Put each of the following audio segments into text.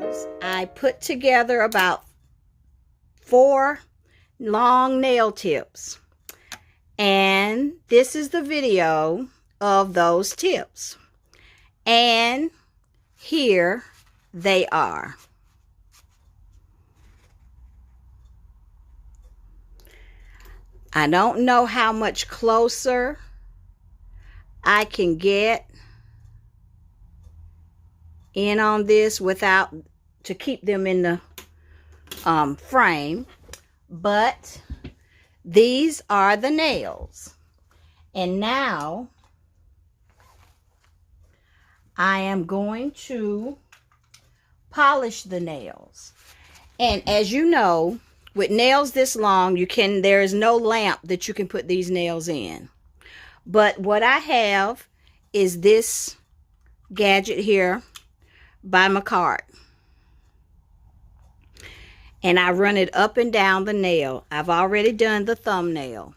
nails, I put together about 4 long nail tips. And this is the video of those tips. And here they are. I don't know how much closer I can get in on this without to keep them in the frame, but these are the nails. And now I am going to polish the nails. And as you know, with nails this long, there is no lamp that you can put these nails in. But what I have is this gadget here by Makartt. And I run it up and down the nail. I've already done the thumbnail.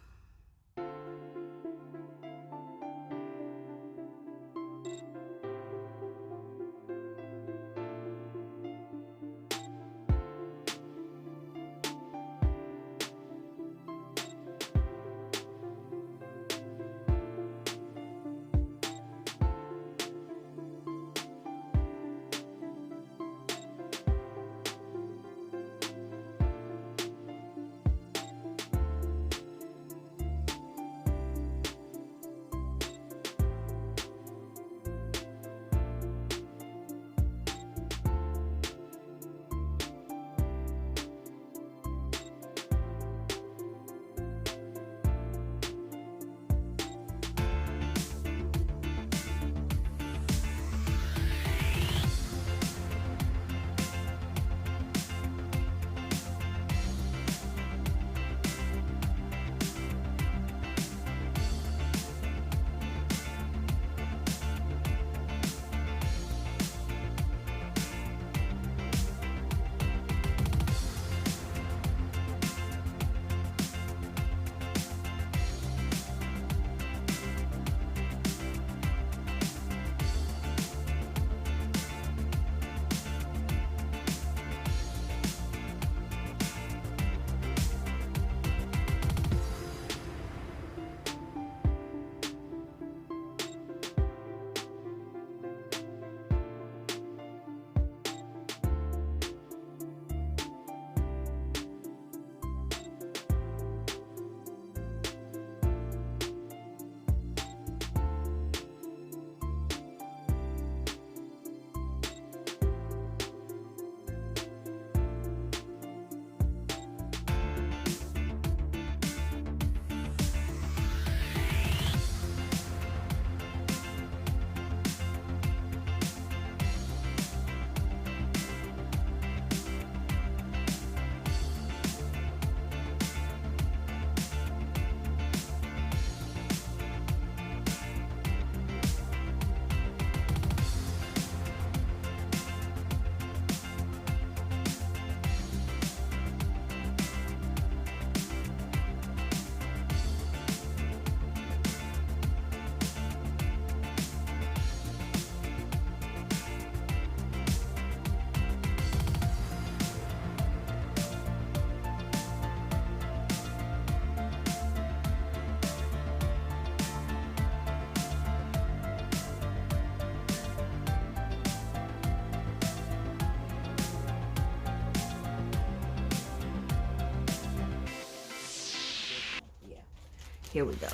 Here we go.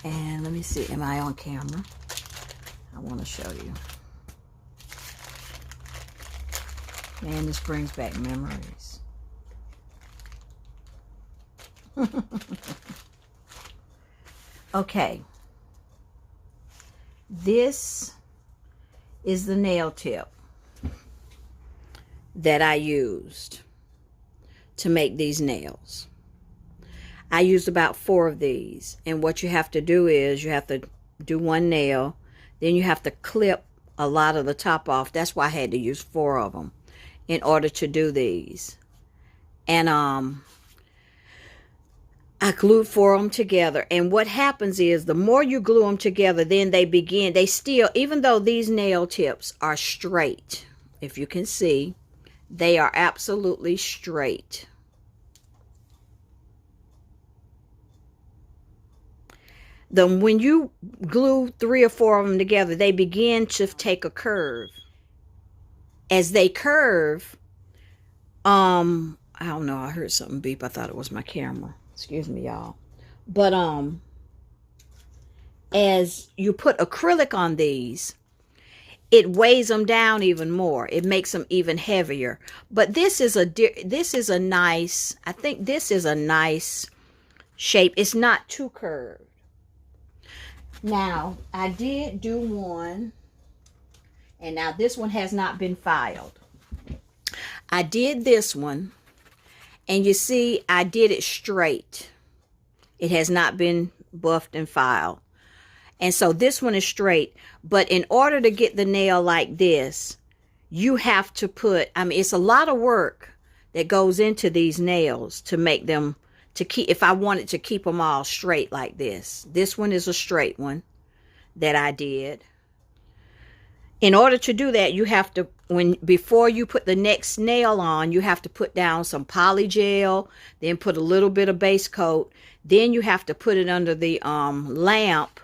And let me see, am I on camera? I want to show you. Man, this brings back memories. Okay. This is the nail tip that I used to make these nails. I used about 4 of these, and what you have to do is you have to do one nail, then you have to clip a lot of the top off. That's why I had to use 4 of them in order to do these. And I glued 4 of them together, and what happens is the more you glue them together, then they still, even though these nail tips are straight, if you can see, they are absolutely straight. Then when you glue 3 or 4 of them together, they begin to take a curve. As they curve, I don't know, I heard something beep. I thought it was my camera. Excuse me, y'all. But as you put acrylic on these, it weighs them down even more. It makes them even heavier. But this is a nice, I think this is a nice shape. It's not too curved. Now, I did do one, and now this one has not been filed. I did this one, and you see, I did it straight. It has not been buffed and filed. And so this one is straight, but in order to get the nail like this, you have to put, I mean, it's a lot of work that goes into these nails to make them, to keep, if I wanted to keep them all straight like this. This one is a straight one that I did. In order to do that, you have to, before you put the next nail on, you have to put down some poly gel, then put a little bit of base coat. Then you have to put it under the lamp,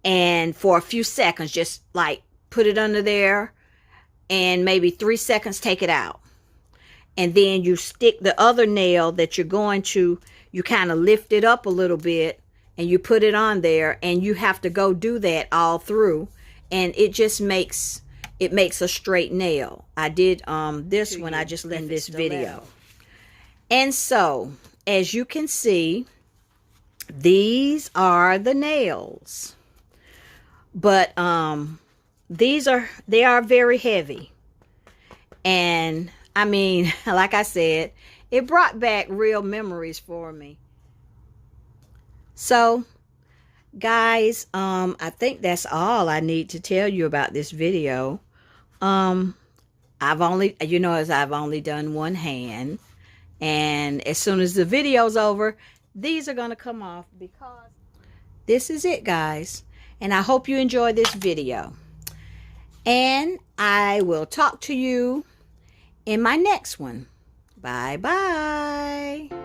and for a few seconds, just like put it under there, and maybe 3 seconds, take it out. And then you stick the other nail that you're going to, you kind of lift it up a little bit, and you put it on there, and you have to go do that all through. And it just makes, it makes a straight nail. I did this one, I just in this video. And so, as you can see, these are the nails. But they are very heavy. And I mean, like I said, it brought back real memories for me. So, guys, I think that's all I need to tell you about this video. I've only, you know, as I've only done one hand. And as soon as the video's over, these are going to come off, because this is it, guys. And I hope you enjoyed this video. And I will talk to you in my next one. Bye-bye.